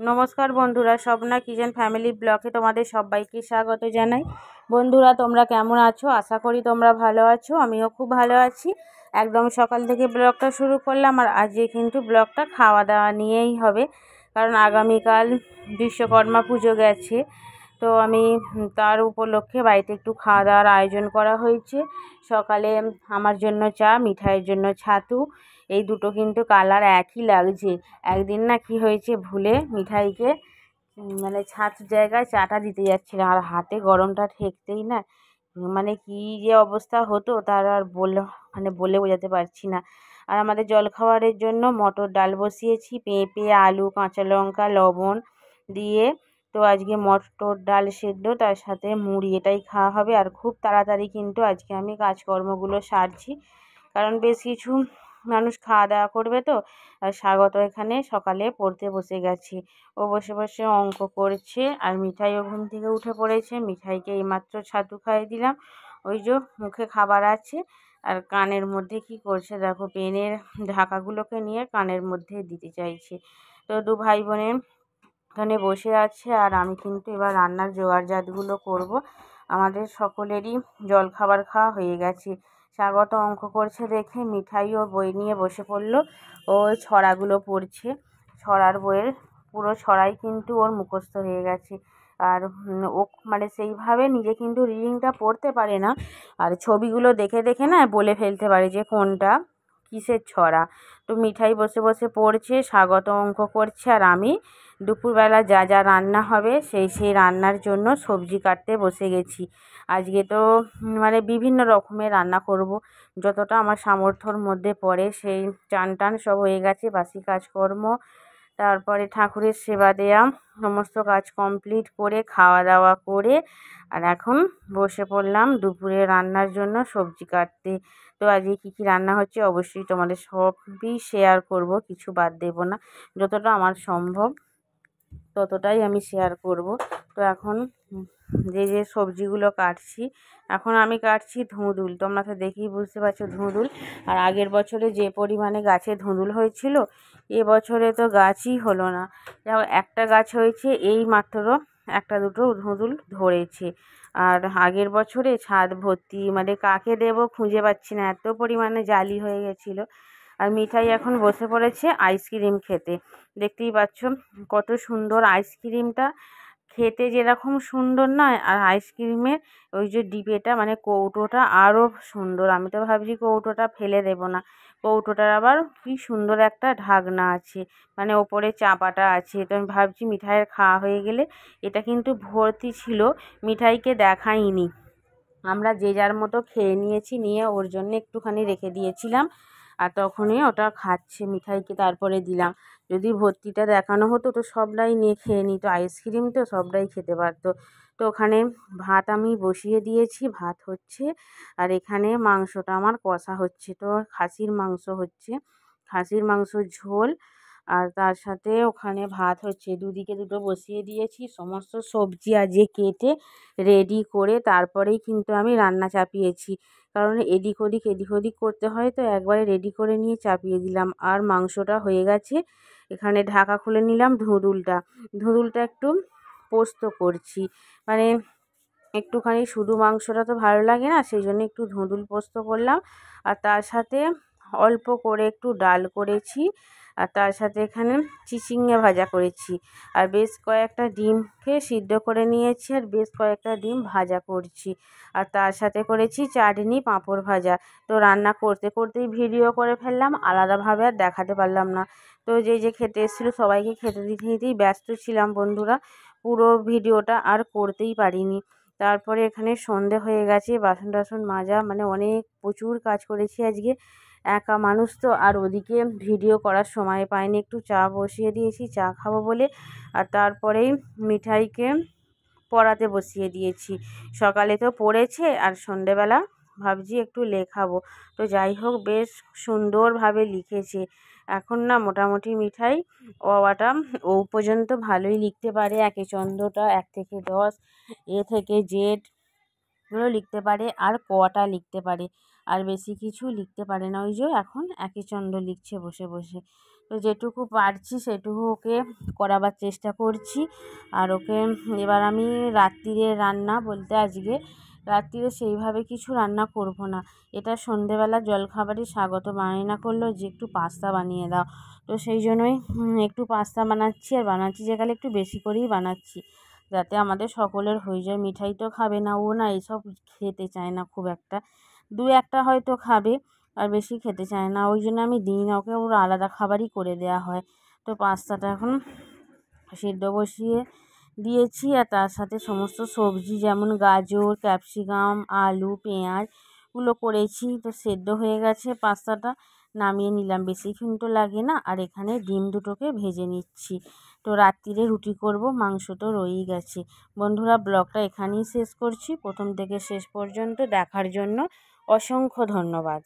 নমস্কার বন্ধুরা, Swapna kitchen family ব্লগে তোমাদের সবাইকে স্বাগত জানাই। বন্ধুরা, তোমরা কেমন আছো? আশা করি তোমরা ভালো আছো। আমিও খুব ভালো আছি। একদম সকাল থেকে ব্লগটা শুরু করলাম। আর আজকে কিন্তু ব্লগটা খাওয়া দাওয়া নিয়েই হবে, কারণ আগামীকাল বিশ্বকর্মা পুজো গেছে। তো আমি তার উপলক্ষে বাড়িতে একটু খাওয়া দাওয়ার আয়োজন করা হয়েছে। সকালে আমার জন্য চা, মিঠাইয়ের জন্য ছাতু। এই দুটো কিন্তু কালার একই লাগছে। একদিন না কি হয়েছে, ভুলে মিঠাইকে মানে ছাতুর জায়গায় চাটা দিতে যাচ্ছিলাম, আর হাতে গরমটা ঠেকতেই না মানে কি যে অবস্থা হতো তার আর বলে বোঝাতে পারছি না। আর আমাদের জলখাবারের জন্য মটর ডাল বসিয়েছি, পেঁপে, আলু, কাঁচা লঙ্কা, লবণ দিয়ে। তো আজকে মটর ডাল সেদ্ধ, তার সাথে মুড়ি, এটাই খাওয়া হবে। আর খুব তাড়াতাড়ি কিন্তু আজকে আমি কাজকর্মগুলো সারছি, কারণ বেশ কিছু মানুষ খাওয়া দাওয়া করবে। তো আর স্বাগত এখানে সকালে পড়তে বসে গেছে। ও বসে বসে অঙ্ক করছে, আর মিঠাইও ঘুম থেকে উঠে পড়েছে। মিঠাইকে এইমাত্র ছাতু খাইয়ে দিলাম, ওই যে মুখে খাবার আছে। আর কানের মধ্যে কি করছে দেখো, পেনের ঢাকাগুলোকে নিয়ে কানের মধ্যে দিতে চাইছে। তো দু ভাই বোনের এখানে বসে আছে, আর আমি কিন্তু এবার রান্নার জোগাড়জাতগুলো করব। আমাদের সকলেরই জলখাবার খাওয়া হয়ে গেছে। স্বাগত অঙ্ক করছে দেখে মিঠাই ওর বই নিয়ে বসে পড়লো। ও ছড়াগুলো পড়ছে। ছড়ার বইয়ের পুরো ছড়াই কিন্তু ওর মুখস্থ হয়ে গেছে। আর ও মানে সেইভাবে নিজে কিন্তু রিডিংটা পড়তে পারে না, আর ছবিগুলো দেখে দেখে না বলে ফেলতে পারে যে কোনটা কিসের ছড়া। তো মিঠাই বসে বসে পড়ছে, স্বাগত অঙ্ক করছে, আর আমি দুপুরবেলা যা যা রান্না হবে সেই রান্নার জন্য সবজি কাটতে বসে গেছি। আজকে তো মানে বিভিন্ন রকমের রান্না করব, যতটা আমার সামর্থ্যর মধ্যে পড়ে। সেই চান টান সব হয়ে গেছে, বাসি কাজকর্ম, তারপরে ঠাকুরের সেবা দেয়া, সমস্ত কাজ কমপ্লিট করে খাওয়া দাওয়া করে আর এখন বসে পড়লাম দুপুরে রান্নার জন্য সবজি কাটতে। তো আজকে কী কী রান্না হচ্ছে অবশ্যই তোমাদের সবই শেয়ার করব, কিছু বাদ দেব না। যতটা আমার সম্ভব ততটাই আমি শেয়ার করব। তো এখন যে সবজিগুলো কাটছি, এখন আমি কাটছি ধুঁদুল। তোমরা তো দেখেই বুঝতে পারছো ধুঁদুল। আর আগের বছরে যে পরিমাণে গাছে ধুঁদুল হয়েছিল, এবছরে তো গাছই হলো না। একটা গাছ হয়েছে, এই মাত্র একটা দুটো ধুঁদুল ধরেছে। আর আগের বছরে ছাদ ভর্তি, মানে কাকে দেবো খুঁজে পাচ্ছি না, এত পরিমাণে জালি হয়ে গেছিলো। আর মিঠাই এখন বসে পড়েছে আইসক্রিম খেতে। দেখতেই পাচ্ছ কত সুন্দর আইসক্রিমটা, খেতে যেরকম সুন্দর নয়, আর আইসক্রিমের ওই যে ডিবেটা মানে কৌটোটা আরও সুন্দর। আমি তো ভাবছি কৌটোটা ফেলে দেবো না, কৌটোটার আবার কি সুন্দর একটা ঢাকনা আছে, মানে ওপরে চাপাটা আছে। তো আমি ভাবছি মিঠাইয়ের খাওয়া হয়ে গেলে, এটা কিন্তু ভর্তি ছিল, মিঠাইকে দেখাইনি। আমরা যে যার মতো খেয়ে নিয়েছি, নিয়ে ওর জন্য একটুখানি রেখে দিয়েছিলাম, আর তখনই ওটা খাচ্ছে। মিঠাইকে তারপরে দিলাম। যদি ভর্তিটা দেখানো হতো তো সবটাই নিয়ে খেয়ে নিত, আইসক্রিম তো সবটাই খেতে পারতো। তো ওখানে ভাত আমি বসিয়ে দিয়েছি, ভাত হচ্ছে। আর এখানে মাংসটা আমার কষা হচ্ছে। তো খাসির মাংস হচ্ছে, খাসির মাংসর ঝোল। আর তার সাথে ওখানে ভাত হচ্ছে, দুদিকে দুটো বসিয়ে দিয়েছি। সমস্ত সবজি আজকে কেটে রেডি করে তারপরেই কিন্তু আমি রান্না চাপিয়েছি, কারণ এদিক ওদিক করতে হয়। তো একবারে রেডি করে নিয়ে চাপিয়ে দিলাম। আর মাংসটা হয়ে গেছে, এখানে ঢাকা খুলে নিলাম। ধুঁদুলটা একটু পোস্ত করছি, মানে একটুখানি শুধু মাংসটা তো ভালো লাগে না, সেই জন্য একটু ধুঁদুল পোস্ত করলাম। আর তার সাথে অল্প করে একটু ডাল করেছি, আর তার সাথে এখানে চিচিঙ্গা ভাজা করেছি। আর বেশ কয়েকটা ডিমকে সিদ্ধ করে নিয়েছি, আর বেশ কয়েকটা ডিম ভাজা করছি। আর তার সাথে করেছি চাটনি, পাঁপড় ভাজা। তো রান্না করতে করতেই ভিডিও করে ফেললাম, আলাদাভাবে আর দেখাতে পারলাম না। তো যে খেতে এসেছিলো সবাইকে খেতে দিতেই ব্যস্ত ছিলাম বন্ধুরা, পুরো ভিডিওটা আর করতেই পারিনি। তারপরে এখানে সন্ধে হয়ে গেছে, বাসন টাসন মাজা, মানে প্রচুর কাজ করেছি আজকে। একা মানুষ তো, আর ওদিকে ভিডিও করার সময় পাইনি। একটু চা বসিয়ে দিয়েছি, চা খাবো বলে। আর তারপরেই মিঠাইকে পড়াতে বসিয়ে দিয়েছি। সকালে তো পড়েছে, আর সন্ধেবেলা ভাবছি একটু লেখাবো। তো যাই হোক, বেশ সুন্দরভাবে লিখেছে। এখন না মোটামুটি মিঠাই অটা ও পর্যন্ত ভালোই লিখতে পারে। একে চন্দ্রটা 1 থেকে 10, এ থেকে জেড গুলো লিখতে পারে, আর কটা লিখতে পারে, আর বেশি কিছু লিখতে পারে না। ওই যে এখন একে চন্দ্র লিখছে বসে বসে। তো তো যেটুকু পারছি সেটুকু ওকে করাবার চেষ্টা করছি। আর ওকে এবার আমি রাত্রিরে রান্না বলতে আজকে রাত্রিরে সেইভাবে কিছু রান্না করব না। এটা সন্ধেবেলা জলখাবারে স্বাগত বায়না করলো যে একটু পাস্তা বানিয়ে দাও। তো সেই জন্যই একটু পাস্তা বানাচ্ছি, আর বানাচ্ছি যে গেলে একটু বেশি করেই বানাচ্ছি, যাতে আমাদের সকলের হয়ে যায়। মিঠাই তো খাবে না ও, না এইসব খেতে চায় না খুব একটা, দু একটা হয়তো খাবে, আর বেশি খেতে চায় না, ওই জন্য আমি দিই না ওকে, ওর আলাদা খাবারই করে দেওয়া হয়। তো পাস্তাটা এখন সিদ্ধ বসিয়ে দিয়েছি, আর তার সাথে সমস্ত সবজি যেমন গাজর, ক্যাপসিকাম, আলু, পেঁয়াজগুলো করেছি। তো সেদ্ধ হয়ে গেছে পাস্তাটা, নামিয়ে নিলাম, বেশিক্ষণ তো লাগে না। আর এখানে ডিম দুটোকে ভেজে নিচ্ছি। তো রাত্রিরে রুটি করব, মাংস তো রয়েই গেছে। বন্ধুরা, ব্লগটা এখানেই শেষ করছি। প্রথম থেকে শেষ পর্যন্ত দেখার জন্য অসংখ্য ধন্যবাদ।